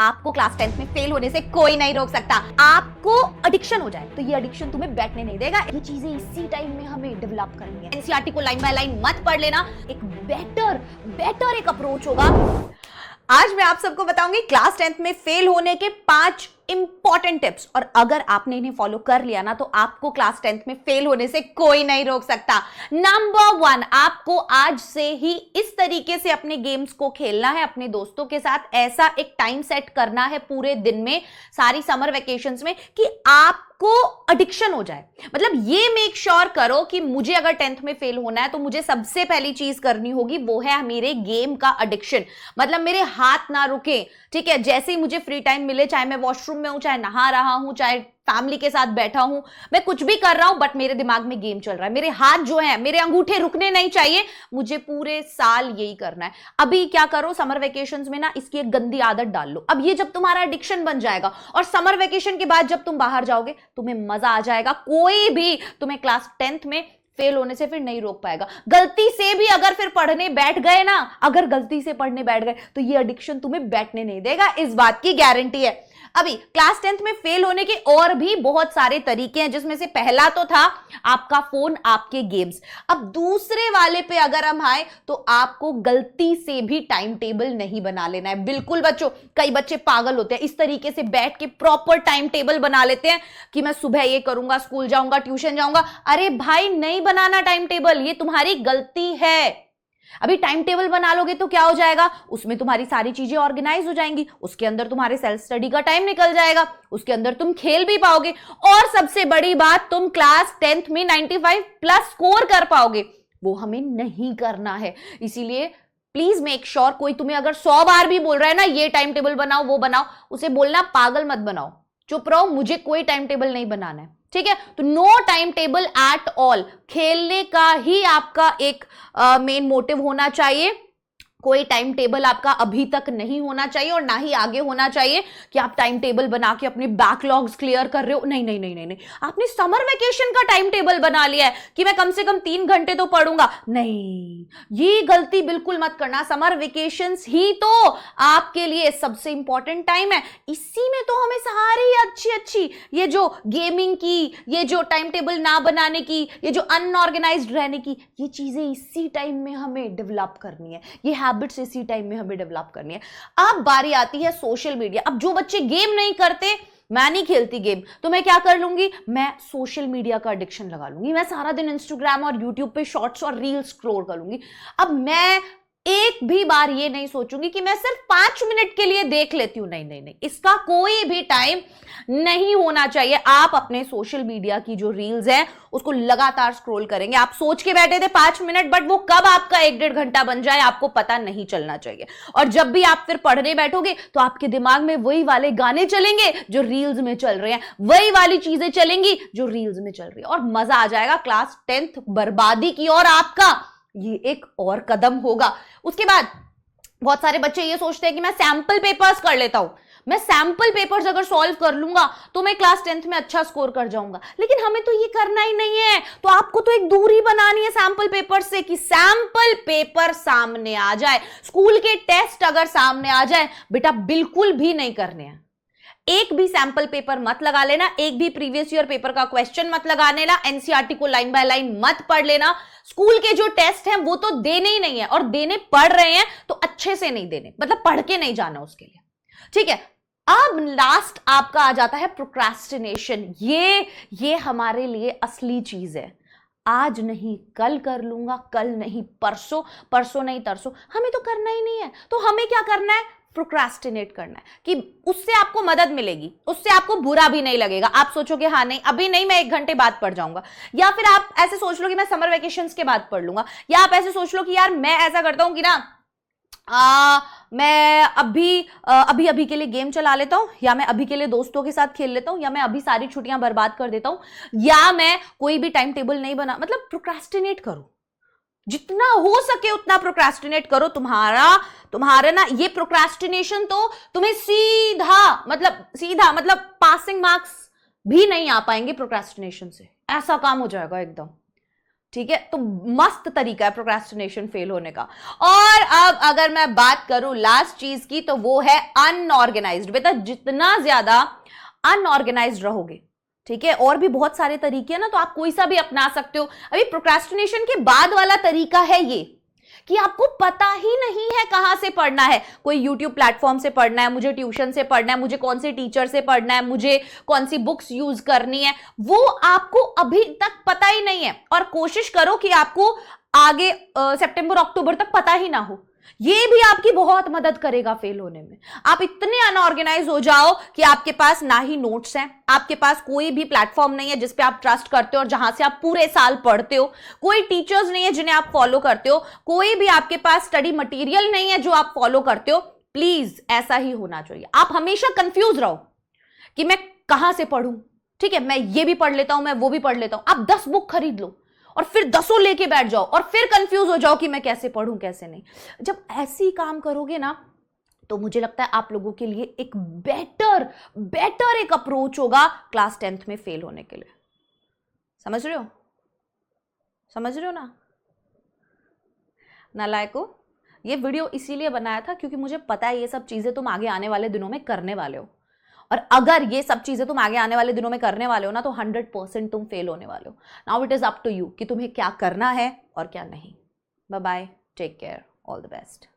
आपको class 10th में fail होने से कोई नहीं रोक सकता। आपको एडिक्शन हो जाए तो ये एडिक्शन तुम्हें बैठने नहीं देगा। ये चीजें इसी टाइम में हमें डेवलप करनी है। एनसीईआरटी को लाइन बाय लाइन मत पढ़ लेना, एक बेटर एक अप्रोच होगा। आज मैं आप सबको बताऊंगी क्लास 10th में फेल होने के 5 इंपॉर्टेंट टिप्स, और अगर आपने इन्हें फॉलो कर लिया ना तो आपको क्लास 10th में फेल होने से कोई नहीं रोक सकता। नंबर 1, आपको आज से ही इस तरीके से अपने गेम्स को खेलना है अपने दोस्तों के साथ। ऐसा एक टाइम सेट करना है पूरे दिन में, सारी समर वेकेशंस में, कि आपको एडिक्शन हो जाए। मतलब ये मेक श्योर करो कि मुझे अगर 10th में फेल होना है तो मुझे सबसे पहली चीज करनी होगी वो है मेरे गेम का एडिक्शन। मतलब मेरे हाथ ना रुके, ठीक है। जैसे ही मुझे फ्री टाइम मिले, चाहे मैं वॉशरूम में हूं, चाहे नहा रहा हूं, चाहे फैमिली के साथ बैठा हूं, मैं कुछ भी कर रहा हूं, बट मेरे दिमाग में गेम चल रहा है। मेरे हाथ जो है, मेरे अंगूठे रुकने नहीं चाहिए। मुझे पूरे साल यही करना है। अभी क्या करो, समर वेकेशंस में ना इसकी एक गंदी आदत डाल लो। अब ये जब तुम्हारा एडिक्शन बन जाएगा और समर वेकेशन के बाद जब तुम बाहर जाओगे तुम्हें मजा आ जाएगा। कोई भी तुम्हें क्लास 10th में फेल होने से फिर नहीं रोक पाएगा। गलती से भी अगर फिर पढ़ने बैठ गए ना, अगर गलती से पढ़ने बैठ गए तो ये एडिक्शन तुम्हें बैठने नहीं देगा, इस बात की गारंटी है। अभी क्लास 10th में फेल होने के और भी बहुत सारे तरीके हैं, जिसमें से पहला तो था आपका फोन, आपके गेम्स। अब दूसरे वाले पे अगर हम आए तो आपको गलती से भी टाइम टेबल नहीं बना लेना है। बिल्कुल बच्चों, कई बच्चे पागल होते हैं, इस तरीके से बैठ के प्रॉपर टाइम टेबल बना लेते हैं कि मैं सुबह ये करूंगा, स्कूल जाऊंगा, ट्यूशन जाऊंगा। अरे भाई, नहीं बनाना टाइम टेबल, ये तुम्हारी गलती है। अभी टाइम टेबल बना लोगे तो क्या हो जाएगा, उसमें तुम्हारी सारी चीजें ऑर्गेनाइज हो जाएंगी, उसके अंदर तुम्हारे सेल्फ स्टडी का टाइम निकल जाएगा, उसके अंदर तुम खेल भी पाओगे, और सबसे बड़ी बात, तुम क्लास 10th में 95 प्लस स्कोर कर पाओगे। वो हमें नहीं करना है। इसीलिए प्लीज मेक श्योर, कोई तुम्हें अगर 100 बार भी बोल रहा है ना ये टाइम टेबल बनाओ, वो बनाओ, उसे बोलना पागल मत बनाओ, चुप रहो, मुझे कोई टाइम टेबल नहीं बनाना है, ठीक है। तो no timetable at all. खेलने का ही आपका एक मेन मोटिव होना चाहिए। कोई टाइम टेबल आपका अभी तक नहीं होना चाहिए और ना ही आगे होना चाहिए कि आप टाइम टेबल बना के अपने बैकलॉग्स क्लियर कर रहे हो। नहीं नहीं नहीं नहीं नहीं, आपने समर वेकेशन का टाइम टेबल बना लिया है कि मैं कम से कम 3 घंटे तो पढ़ूंगा। नहीं, ये गलती बिल्कुल मत करना। समर वेकेशंस ही तो आपके लिए सबसे इंपॉर्टेंट टाइम है। इसी में तो हमें सारी अच्छी अच्छी ये जो गेमिंग की, ये जो टाइम टेबल ना बनाने की, ये जो अनऑर्गेनाइज्ड रहने की, ये चीजें इसी टाइम में हमें डेवलप करनी है। ये हैबिट्स इसी टाइम में हमें डेवलप करनी है। अब बारी आती है सोशल मीडिया। अब जो बच्चे गेम नहीं करते, मैं नहीं खेलती गेम, तो मैं क्या कर लूंगी, मैं सोशल मीडिया का एडिक्शन लगा लूंगी। मैं सारा दिन इंस्टाग्राम और यूट्यूब पे शॉर्ट्स और रील्स स्क्रॉल कर लूंगी। अब मैं एक भी बार ये नहीं सोचूंगी कि मैं सिर्फ 5 मिनट के लिए देख लेती हूं। नहीं नहीं नहीं, इसका कोई भी टाइम नहीं होना चाहिए। आप अपने सोशल मीडिया की जो रील्स हैं उसको लगातार स्क्रॉल करेंगे। आप सोच के बैठे थे 5 मिनट, बट वो कब आपका 1-1.5 घंटा बन जाए आपको पता नहीं चलना चाहिए। और जब भी आप फिर पढ़ने बैठोगे तो आपके दिमाग में वही वाले गाने चलेंगे जो रील्स में चल रहे हैं, वही वाली चीजें चलेंगी जो रील्स में चल रही है, और मजा आ जाएगा। क्लास 10th बर्बादी की ओर आपका ये एक और कदम होगा। उसके बाद बहुत सारे बच्चे ये सोचते हैं कि मैं सैंपल पेपर्स कर लेता हूं, मैं सैंपल पेपर्स अगर सॉल्व कर लूंगा तो मैं क्लास 10th में अच्छा स्कोर कर जाऊंगा। लेकिन हमें तो ये करना ही नहीं है। तो आपको तो एक दूरी बनानी है सैंपल पेपर से, कि सैंपल पेपर सामने आ जाए, स्कूल के टेस्ट अगर सामने आ जाए, बेटा बिल्कुल भी नहीं करने हैं। एक भी सैंपल पेपर मत लगा लेना, एक भी प्रीवियस ईयर पेपर का क्वेश्चन मत लगा लेना, एनसीईआरटी को लाइन बाय लाइन मत पढ़ लेना। स्कूल के जो टेस्ट हैं वो तो देने ही नहीं है, और देने पढ़ रहे हैं तो अच्छे से नहीं देने, मतलब पढ़ के नहीं जाना उसके लिए, ठीक है। अब लास्ट आपका आ जाता है प्रोक्रेस्टिनेशन। ये हमारे लिए असली चीज है। आज नहीं कल कर लूंगा, कल नहीं परसों, परसों नहीं तरसों, हमें तो करना ही नहीं है। तो हमें क्या करना है, प्रोक्रेस्टिनेट करना है, कि उससे आपको मदद मिलेगी, उससे आपको बुरा भी नहीं लगेगा। आप सोचोगे हाँ नहीं अभी नहीं, मैं 1 घंटे बाद पढ़ जाऊंगा, या फिर आप ऐसे सोच लो कि मैं समर वेकेशंस के बाद पढ़ लूंगा, या आप ऐसे सोच लो कि यार मैं ऐसा करता हूं कि ना मैं अभी के लिए गेम चला लेता हूं, या मैं अभी के लिए दोस्तों के साथ खेल लेता हूं, या मैं अभी सारी छुट्टियां बर्बाद कर देता हूं, या मैं कोई भी टाइम टेबल नहीं बना। मतलब प्रोक्रेस्टिनेट करो, जितना हो सके उतना प्रोक्रेस्टिनेट करो। तुम्हारा ना ये प्रोक्रेस्टिनेशन तो तुम्हें सीधा मतलब पासिंग मार्क्स भी नहीं आ पाएंगे प्रोक्रेस्टिनेशन से, ऐसा काम हो जाएगा एकदम। ठीक है, तो मस्त तरीका है प्रोक्रेस्टिनेशन फेल होने का। और अब अगर मैं बात करूं लास्ट चीज की, तो वो है अनऑर्गेनाइज्ड। बेटा जितना ज्यादा अनऑर्गेनाइज्ड रहोगे, ठीक है, और भी बहुत सारे तरीके हैं ना, तो आप कोई सा भी अपना सकते हो। अभी प्रोक्रेस्टिनेशन के बाद वाला तरीका है ये कि आपको पता ही नहीं है कहां से पढ़ना है। कोई YouTube प्लेटफॉर्म से पढ़ना है, मुझे ट्यूशन से पढ़ना है, मुझे कौन से टीचर से पढ़ना है, मुझे कौन सी बुक्स यूज करनी है, वो आपको अभी तक पता ही नहीं है। और कोशिश करो कि आपको आगे सितंबर अक्टूबर तक पता ही ना हो। ये भी आपकी बहुत मदद करेगा फेल होने में। आप इतने अनऑर्गेनाइज हो जाओ कि आपके पास ना ही नोट्स हैं, आपके पास कोई भी प्लेटफॉर्म नहीं है जिस पे आप ट्रस्ट करते हो और जहां से आप पूरे साल पढ़ते हो, कोई टीचर्स नहीं है जिन्हें आप फॉलो करते हो, कोई भी आपके पास स्टडी मटेरियल नहीं है जो आप फॉलो करते हो। प्लीज ऐसा ही होना चाहिए। आप हमेशा कंफ्यूज रहो कि मैं कहां से पढ़ूं, ठीक है, मैं ये भी पढ़ लेता हूं, मैं वो भी पढ़ लेता हूं। आप 10 बुक खरीद लो और फिर 10 लेके बैठ जाओ और फिर कंफ्यूज हो जाओ कि मैं कैसे पढ़ूं कैसे नहीं। जब ऐसी काम करोगे ना, तो मुझे लगता है आप लोगों के लिए एक बेटर एक अप्रोच होगा क्लास 10th में फेल होने के लिए। समझ रहे हो ना नालायको? ये वीडियो इसीलिए बनाया था क्योंकि मुझे पता है ये सब चीजें तुम आगे आने वाले दिनों में करने वाले हो, और अगर ये सब चीजें तुम आगे आने वाले दिनों में करने वाले हो ना, तो 100% तुम फेल होने वाले हो। Now it is up to you कि तुम्हें क्या करना है और क्या नहीं। Bye bye, take care, all the best.